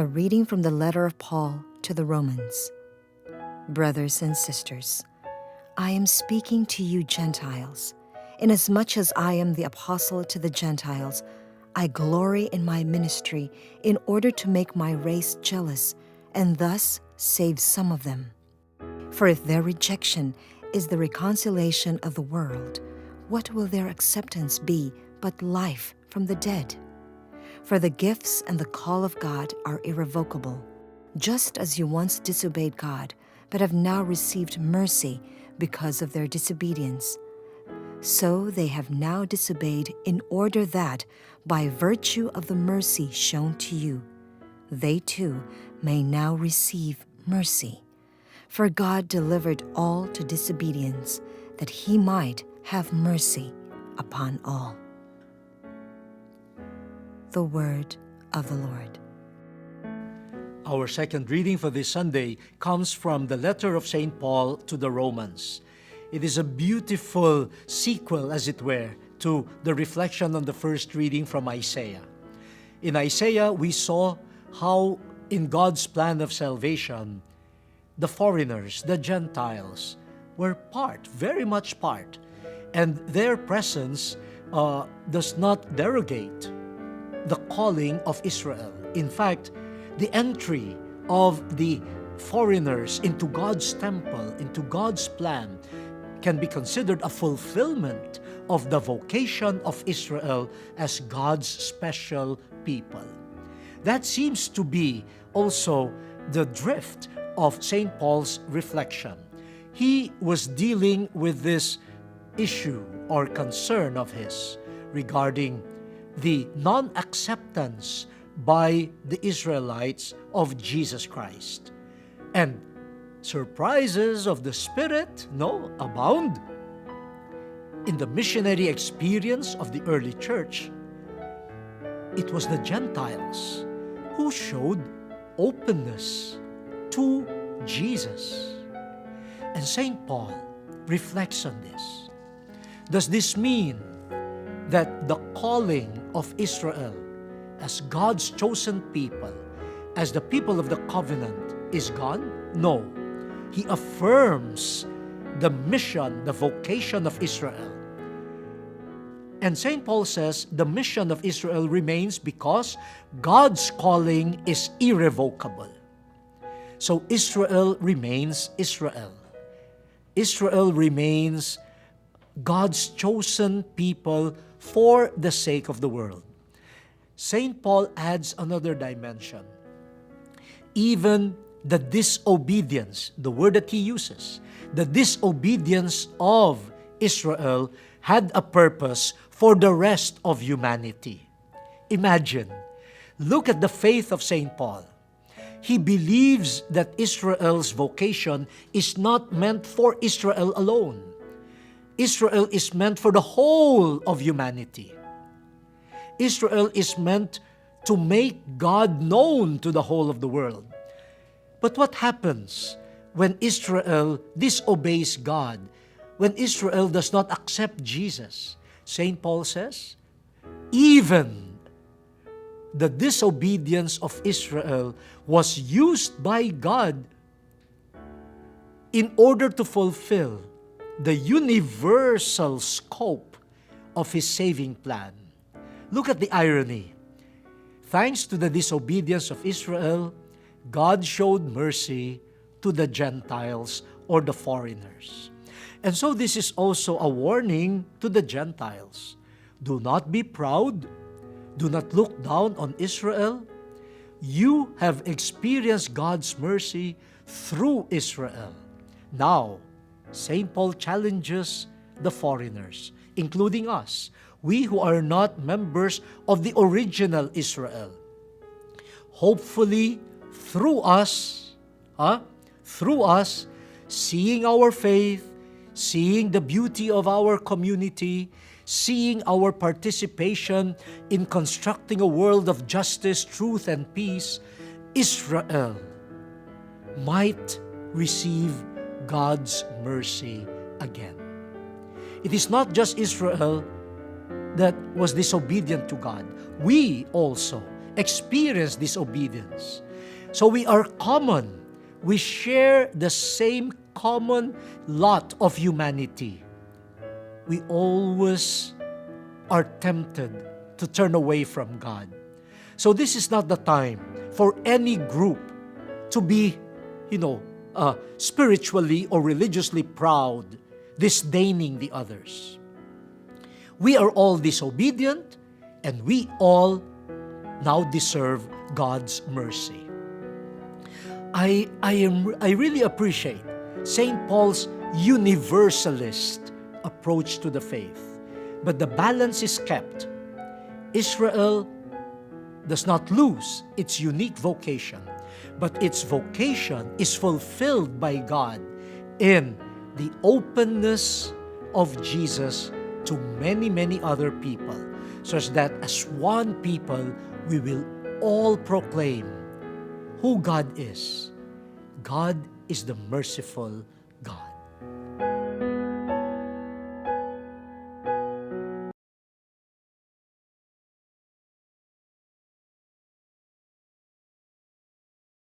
A reading from the letter of Paul to the Romans. Brothers and sisters, I am speaking to you Gentiles. Inasmuch as I am the apostle to the Gentiles, I glory in my ministry in order to make my race jealous and thus save some of them. For if their rejection is the reconciliation of the world, what will their acceptance be but life from the dead? For the gifts and the call of God are irrevocable, just as you once disobeyed God, but have now received mercy because of their disobedience. So they have now disobeyed in order that, by virtue of the mercy shown to you, they too may now receive mercy. For God delivered all to disobedience, that he might have mercy upon all. The word of the Lord. Our second reading for this Sunday comes from the letter of St. Paul to the Romans. It is a beautiful sequel, as it were, to the reflection on the first reading from Isaiah. In Isaiah, we saw how in God's plan of salvation, the foreigners, the Gentiles, were very much part, and their presence does not derogate the calling of Israel. In fact, the entry of the foreigners into God's temple, into God's plan, can be considered a fulfillment of the vocation of Israel as God's special people. That seems to be also the drift of St. Paul's reflection. He was dealing with this issue or concern of his regarding the non-acceptance by the Israelites of Jesus Christ. And surprises of the Spirit, abound. In the missionary experience of the early church, it was the Gentiles who showed openness to Jesus. And St. Paul reflects on this. Does this mean that the calling of Israel as God's chosen people, as the people of the covenant, is gone? No. He affirms the mission, the vocation of Israel. And St. Paul says the mission of Israel remains because God's calling is irrevocable. So Israel remains Israel. Israel remains God's chosen people for the sake of the world. St. Paul adds another dimension. Even the disobedience, the word that he uses, the disobedience of Israel had a purpose for the rest of humanity. Imagine, look at the faith of St. Paul. He believes that Israel's vocation is not meant for Israel alone. Israel is meant for the whole of humanity. Israel is meant to make God known to the whole of the world. But what happens when Israel disobeys God, when Israel does not accept Jesus? St. Paul says, even the disobedience of Israel was used by God in order to fulfill the universal scope of His saving plan. Look at the irony. Thanks to the disobedience of Israel, God showed mercy to the Gentiles or the foreigners. And so this is also a warning to the Gentiles. Do not be proud. Do not look down on Israel. You have experienced God's mercy through Israel. Now, St. Paul challenges the foreigners, including us, we who are not members of the original Israel. Hopefully, through us, seeing our faith, seeing the beauty of our community, seeing our participation in constructing a world of justice, truth, and peace, Israel might receive God's mercy again. It is not just Israel that was disobedient to God. We also experienced disobedience. So we are common. We share the same common lot of humanity. We always are tempted to turn away from God. So this is not the time for any group to be, spiritually or religiously proud, disdaining the others. We are all disobedient, and we all now deserve God's mercy. I really appreciate St. Paul's universalist approach to the faith. But the balance is kept. Israel does not lose its unique vocation, but its vocation is fulfilled by God in the openness of Jesus to many, many other people, such that as one people, we will all proclaim who God is. God is the merciful